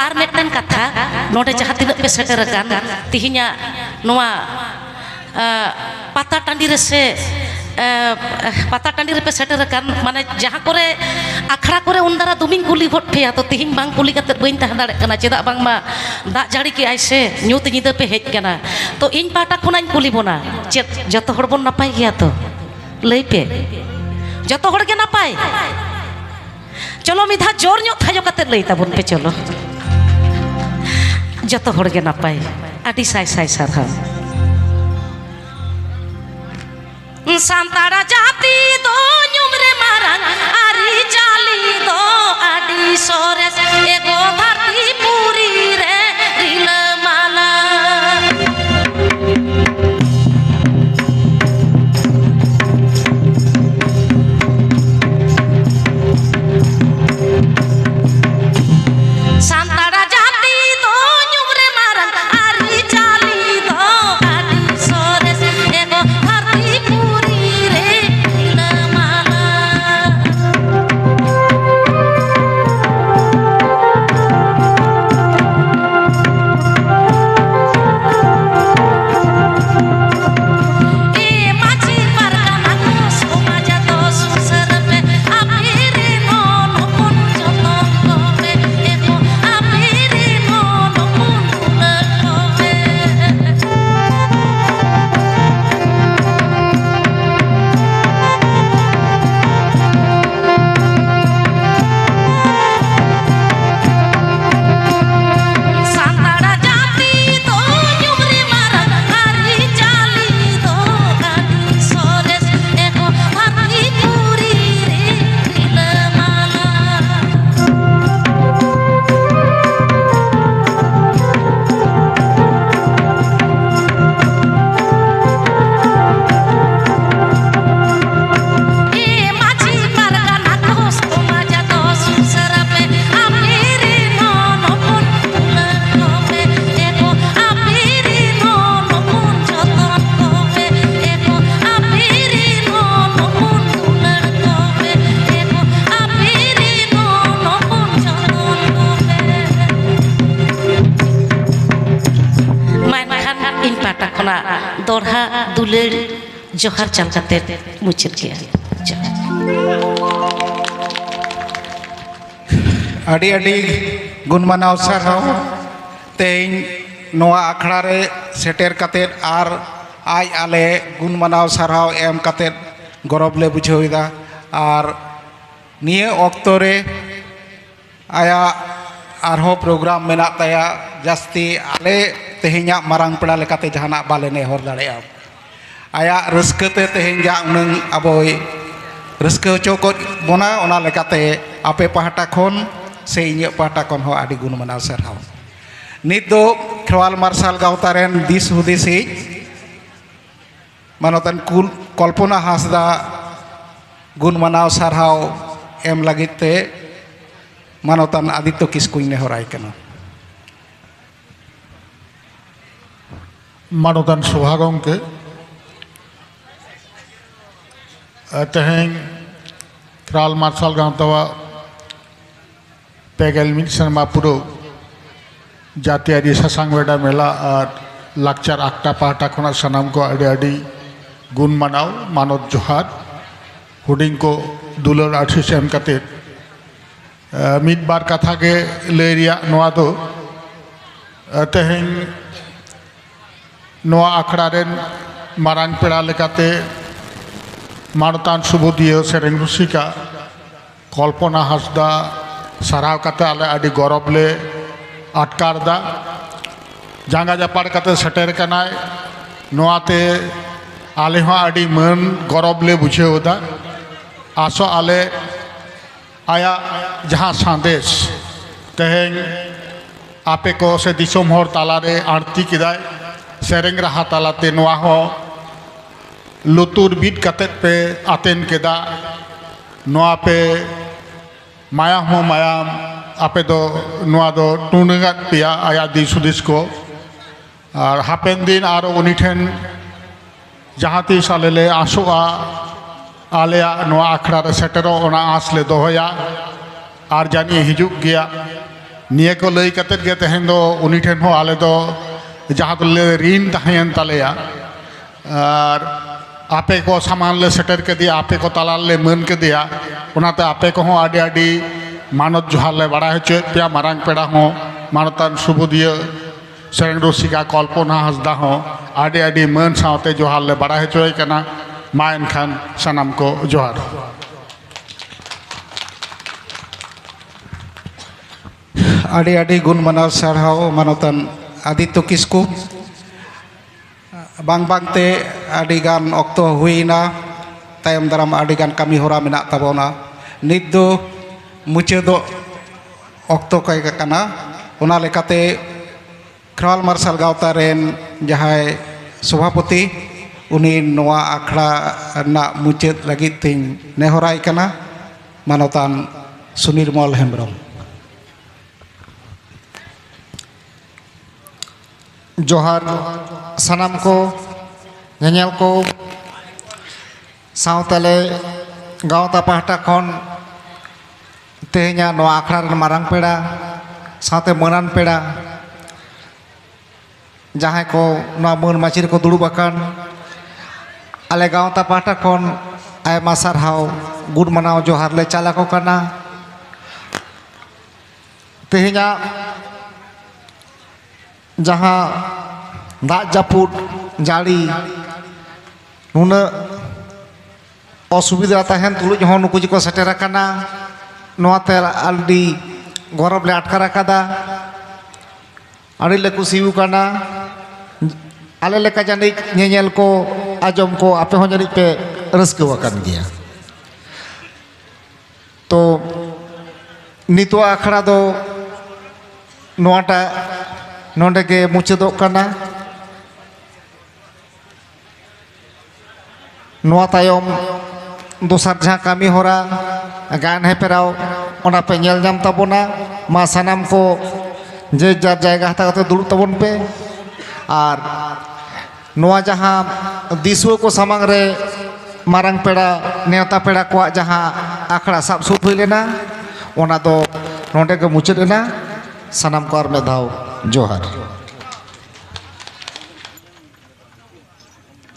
Are मेटन कथा नोडे जहाँ तिना पे सेटर अकान तिहिnya नोआ पाता टांडी रे से पाता टांडी रे पे सेटर अकान माने जहाँ करे आखड़ा करे उन्दारा दुमिंग कुली भोट फेया तो तिहिं बांग कुली कते बइन तहन दाड़े कना चेदा बांग मा दा जाड़ी के आइसे न्यूत निदा पे हेज कना तो इन पाटा खुनाñ कुली बोना चेत जतो हड़ बोन नापाय गया तो लई पे जतो हड़ के नापाय चलो मिधा जोर न्यों थाजो कते लई ताबोन पे चलो जतो हड़ के नापाय आदि साय साय सारहा सांतारा जाति दो ᱧᱩᱢᱨᱮ मारांग आरी जाली दो आदि सोरेस एगो धरती पूरी रे रिलमाला सांतारा जाति दो ᱧᱩᱢᱨᱮ मारांग आरी जाली दो आदि सोरेस एगो धरती पूरी रे रिलमाला ए माझी पारगाना को समाजा तो सुसर पे आपेरे मन मन जतन करे एगो आपेरे मन मन करे सांतारा जाति दो ᱧᱩᱢᱨᱮ मारांग आरी जाली दो आदि सोरेस एगो धरती पूरी रे रिलमाला ए माझी पारगाना को समाजा तो सुसर पे आपेरे मन मन करे एगो आपेरे मन मन जतन करे एगो आपेरे मन मन करे एगो आपेरे मन मन जतन करे मानखान इन पाटा खना दोरहा दुलेर जोहार चाल कते मुचत गया आड़ी आड़ी गुणमानाव सारहाव तेन नोआ आखड़ा रे सेटेर कते आर आज आले गुणमानाव सारहाव एम कते गौरव ले बुझाविदा आर निये ऑक्तो रे आया आरहो प्रोग्राम मेना ताया जास्ती आले तेहिnya marang पेड़ा लेकाते जहाना बाले नेहर दाड़ेया आया रस्कते तेहिं जा उनंग अबोय रस्को चोको बोना ओना लेकाते आपे पहाटा खोन से इᱧ पहाटा खोन हो आदि गुण मनाव सरहाव नित दो खेवाल मार्शल गावता रेन दिस हुदिसी मानोतन कुल कल्पना हासदा गुण मनाव सरहाव एम लगिते मानोतन आदित्य किस्कुñ नेहराय कना मानोतन सौभागों के तेहें क्राल मार्शल गांवतवा पेगल मिट शर्मा पुरो जातियारी सासांग वेडा मेला और लाक्चार आक्टा पाटा खना सनाम को आड़ी आड़ी गुण मानाव मानव जोहार हुडिंग को दुलर आशीष एम कते मिट बार कथा के लेरिया नोआ दो तेहें नोआ आखड़ा रेन मारांग पेड़ा लेकाते मानतान सुबोधियो सेरें रुसिका कल्पना हासदा साराव कते आले आदि गौरव ले आटकारदा जांगा जापाड़ कते सेटेर कनाय नोआते आले हो आदि मन गौरव ले बुझेवदा आसो आले आया जहाँ संदेश तेहें आपे को से दिसोम हर तालारे आरती किदाय सेरें रहा तालाते नोआ हो लुतुर बीट कतेत पे आतेन केदा नोआ पे माया हो मायाम आपे दो नोआ दो टूनगात पिया आया दिस हुदिस को और हापेन दिन और उनी ठेन जहाँ तीस आले ले आसोआ आलेया नोआ आखड़ा रे सेटेरो ओना आस ले दोहया और जानी हिजुग गया निये को लई कतेत गे तेहेन दो उनी ठेन हो आले दो जहाँ तो ले ऋण तहन तलेया और आपे को सामान ले सेटर के दिया आपे को तलाल ले मन के दिया उनाते आपे को हो आडी आडी मानत जोहार ले बड़ा है चोय पिया मारांग पेड़ा हो मानतान सुबुदिया सेरेंग रसिका कल्पना हांसदा हो आडी आडी मन सावते जोहार ले बड़ा है चोय कना मा एनखान सानाम को जोहार आडी आडी गुण मनाव सारहाव मानतान आदित्य किस्कू बांग बांगते आडी गान अक्तो हुईना तायम दाराम आडी गान कमी होरा मेना ताबोना नित दो मुचादो अक्तो कय काना ओना लेकाते ख्राल मार्शल गावता रेन जहाय सभापति उनी नोआ आखड़ा ना मुचाद लगित तिन नेहराय काना मानतान सुनिर्मल हेम्ब्रम जोहार सानाम को नेनेल को सावताले गावता पाहटा खन तेहना नोआ आखड़ा रेन मारांग पेड़ा साथे मनान पेड़ा जहाँ को नोआ मन माची को दुड़ुब आकान आले गावता पाहटा खन आयमा सारहाव गुड मनाव जोहार ले चाला को काना तेहना जहाँ दाग जापुद जाड़ी नुना असुविधा तहन तुलुज हो नुकु को सेटेर काना नोआते आलडी गौरव ले आटकार आकादा आड़ी ले कुसिउ काना आले लेका जानी नेनेल को आजम को आपे हो जानी पे रस्को आकान गया तो नितो आखड़ा दो नोआटा नोंडे के मुचादोग काना नोआ तायम दोसार जहाँ कमी होरा गान हेपेराव ओना पे नेल जाम ताबोना मा सानाम को जे जार जायगा हता कते दुड़ुब ताबोन पे और नोआ जहाँ दिसुआ को सामांग रे मारांग पेड़ा नेवता पेड़ा को जहाँ आखड़ा साब सुत हुई लेना ओना दो नोंडे के मुचाद लेना सानाम को और में धाव जोहार।